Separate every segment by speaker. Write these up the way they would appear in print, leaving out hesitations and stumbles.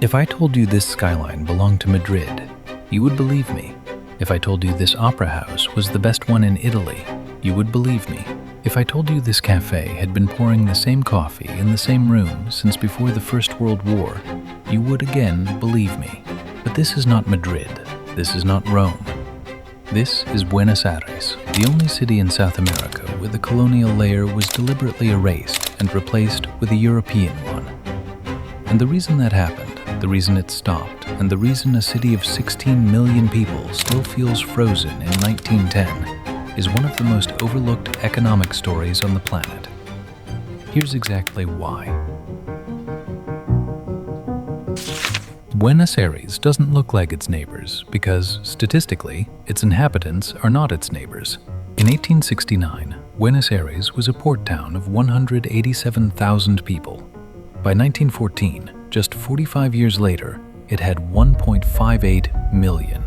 Speaker 1: If I told you this skyline belonged to Madrid, you would believe me. If I told you this opera house was the best one in Italy, you would believe me. If I told you this cafe had been pouring the same coffee in the same room since before the First World War, you would again believe me. But this is not Madrid. This is not Rome. This is Buenos Aires, the only city in South America where the colonial layer was deliberately erased and replaced with a European one. And the reason that happened, the reason it stopped, and the reason a city of 16 million people still feels frozen in 1910 is one of the most overlooked economic stories on the planet. Here's exactly why. Buenos Aires doesn't look like its neighbors because, statistically, its inhabitants are not its neighbors. In 1869, Buenos Aires was a port town of 187,000 people. By 1914, just 45 years later, it had 1.58 million.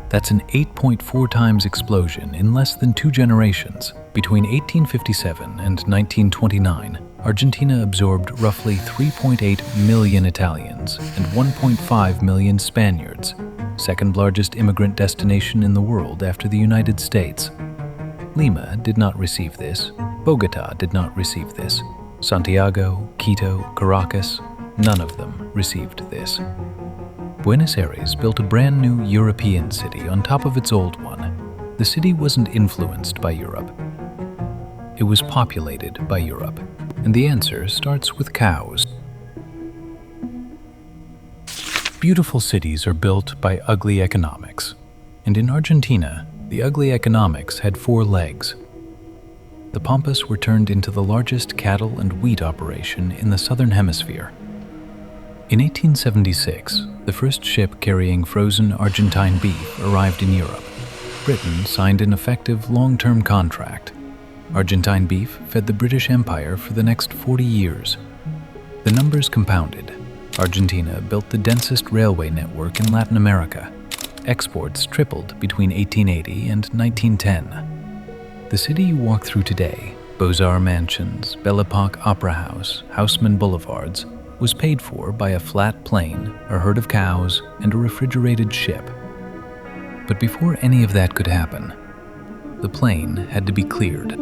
Speaker 1: That's an 8.4 times explosion in less than 2 generations. Between 1857 and 1929, Argentina absorbed roughly 3.8 million Italians and 1.5 million Spaniards, second largest immigrant destination in the world after the United States. Lima did not receive this. Bogota did not receive this. Santiago, Quito, Caracas, none of them received this. Buenos Aires built a brand new European city on top of its old one. The city wasn't influenced by Europe. It was populated by Europe. And the answer starts with cows. Beautiful cities are built by ugly economics. And in Argentina, the ugly economics had 4 legs. The Pampas were turned into the largest cattle and wheat operation in the southern hemisphere. In 1876, the first ship carrying frozen Argentine beef arrived in Europe. Britain signed an effective long-term contract. Argentine beef fed the British Empire for the next 40 years. The numbers compounded. Argentina built the densest railway network in Latin America. Exports tripled between 1880 and 1910. The city you walk through today, Beaux-Arts mansions, Belle Epoque Opera House, Haussmann Boulevards, was paid for by a flat plain, a herd of cows, and a refrigerated ship. But before any of that could happen, the plain had to be cleared.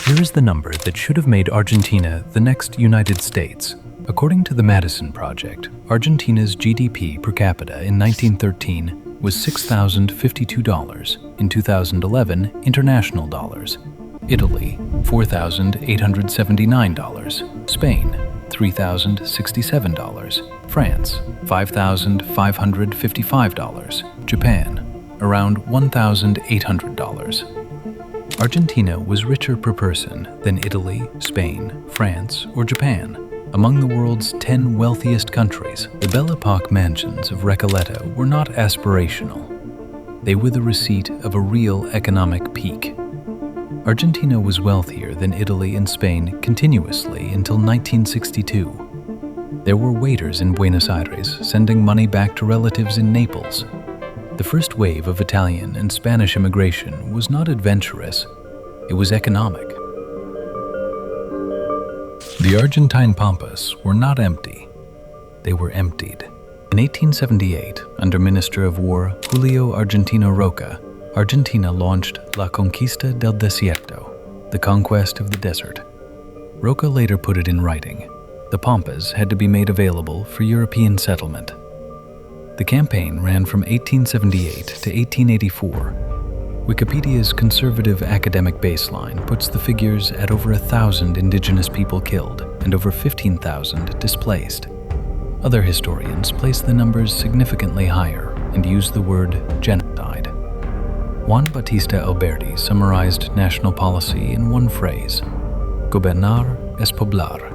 Speaker 1: Here is the number that should have made Argentina the next United States. According to the Madison Project, Argentina's GDP per capita in 1913 was $6,052, in 2011 international dollars. Italy, $4,879, Spain, $3,067, France, $5,555, Japan, around $1,800. Argentina was richer per person than Italy, Spain, France, or Japan. Among the world's 10 wealthiest countries, the Belle Epoque mansions of Recoleta were not aspirational. They were the receipt of a real economic peak. Argentina was wealthier than Italy and Spain continuously until 1962. There were waiters in Buenos Aires sending money back to relatives in Naples. The first wave of Italian and Spanish immigration was not adventurous, it was economic. The Argentine Pampas were not empty, they were emptied. In 1878, under Minister of War Julio Argentino Roca, Argentina launched La Conquista del Desierto, the conquest of the desert. Roca later put it in writing. The Pampas had to be made available for European settlement. The campaign ran from 1878 to 1884. Wikipedia's conservative academic baseline puts the figures at over 1,000 indigenous people killed and over 15,000 displaced. Other historians place the numbers significantly higher and use the word genocide. Juan Bautista Alberti summarized national policy in one phrase: gobernar es poblar.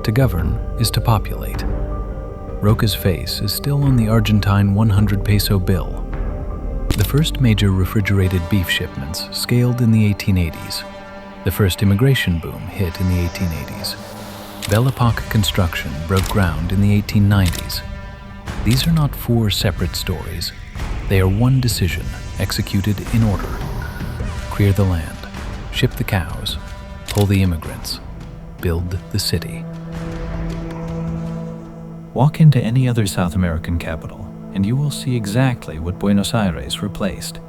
Speaker 1: To govern is to populate. Roca's face is still on the Argentine 100 peso bill. The first major refrigerated beef shipments scaled in the 1880s. The first immigration boom hit in the 1880s. Belle Epoque construction broke ground in the 1890s. These are not 4 separate stories. They are one decision executed in order. Clear the land, ship the cows, pull the immigrants, build the city.
Speaker 2: Walk into any other South American capital, and you will see exactly what Buenos Aires replaced.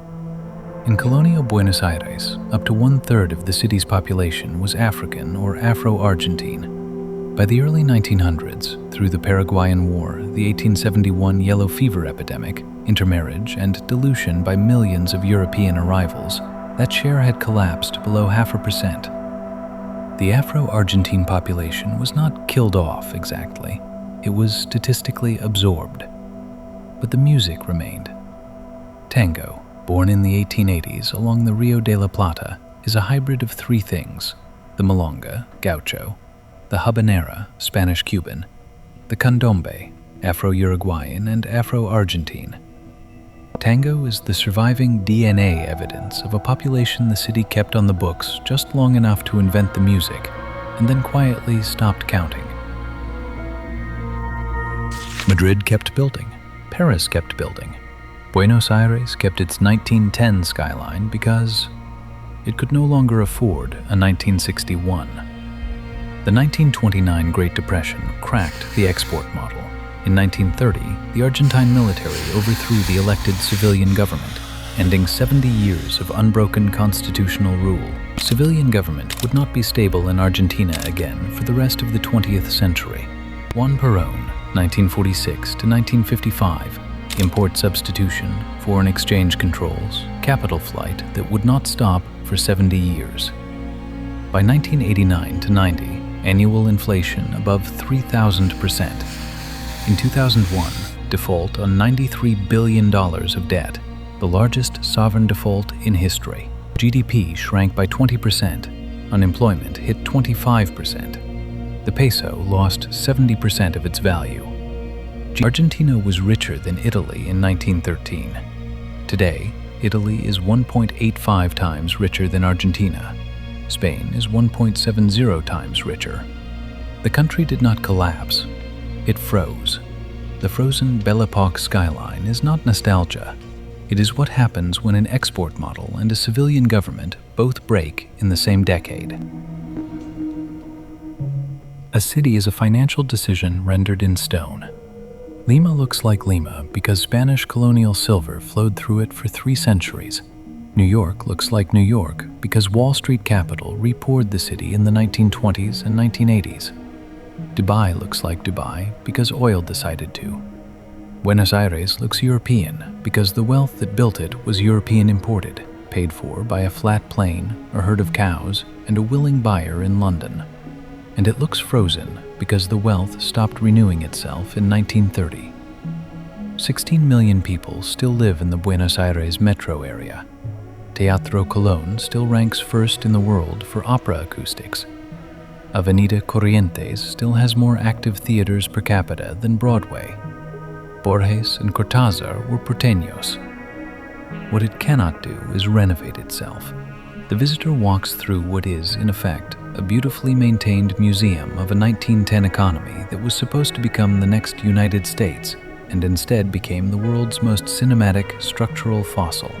Speaker 1: In colonial Buenos Aires, up to 1/3 of the city's population was African or Afro-Argentine. By the early 1900s, through the Paraguayan War, the 1871 yellow fever epidemic, intermarriage, and dilution by millions of European arrivals, that share had collapsed below 0.5%. The Afro-Argentine population was not killed off exactly. It was statistically absorbed. But the music remained. Tango, born in the 1880s along the Rio de la Plata, is a hybrid of three things: the milonga, gaucho, the habanera, Spanish-Cuban, the candombe, Afro-Uruguayan and Afro-Argentine. Tango is the surviving DNA evidence of a population the city kept on the books just long enough to invent the music, and then quietly stopped counting. Madrid kept building. Paris kept building. Buenos Aires kept its 1910 skyline because it could no longer afford a 1961. The 1929 Great Depression cracked the export model. In 1930, the Argentine military overthrew the elected civilian government, ending 70 years of unbroken constitutional rule. Civilian government would not be stable in Argentina again for the rest of the 20th century. Juan Perón, 1946 to 1955, import substitution, foreign exchange controls, capital flight that would not stop for 70 years. By 1989 to 90, annual inflation above 3,000%. In 2001, default on $93 billion of debt, the largest sovereign default in history. GDP shrank by 20%, unemployment hit 25%. The peso lost 70% of its value. Argentina was richer than Italy in 1913. Today, Italy is 1.85 times richer than Argentina. Spain is 1.70 times richer. The country did not collapse. It froze. The frozen Belle Epoque skyline is not nostalgia. It is what happens when an export model and a civilian government both break in the same decade. A city is a financial decision rendered in stone. Lima looks like Lima because Spanish colonial silver flowed through it for 3 centuries. New York looks like New York because Wall Street capital repoured the city in the 1920s and 1980s. Dubai looks like Dubai because oil decided to. Buenos Aires looks European because the wealth that built it was European imported, paid for by a flat plain, a herd of cows, and a willing buyer in London. And it looks frozen because the wealth stopped renewing itself in 1930. 16 million people still live in the Buenos Aires metro area. Teatro Colón still ranks first in the world for opera acoustics. Avenida Corrientes still has more active theaters per capita than Broadway. Borges and Cortázar were porteños. What it cannot do is renovate itself. The visitor walks through what is, in effect, a beautifully maintained museum of a 1910 economy that was supposed to become the next United States and instead became the world's most cinematic structural fossil.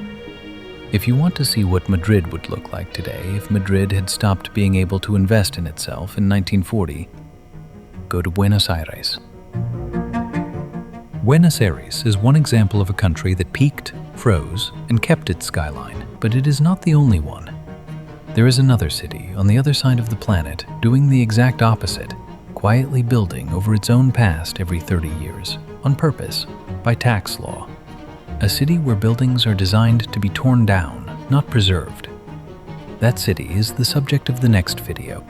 Speaker 1: If you want to see what Madrid would look like today if Madrid had stopped being able to invest in itself in 1940, go to Buenos Aires. Buenos Aires is one example of a country that peaked, froze, and kept its skyline, but it is not the only one. There is another city on the other side of the planet doing the exact opposite, quietly building over its own past every 30 years, on purpose, by tax law. A city where buildings are designed to be torn down, not preserved. That city is the subject of the next video.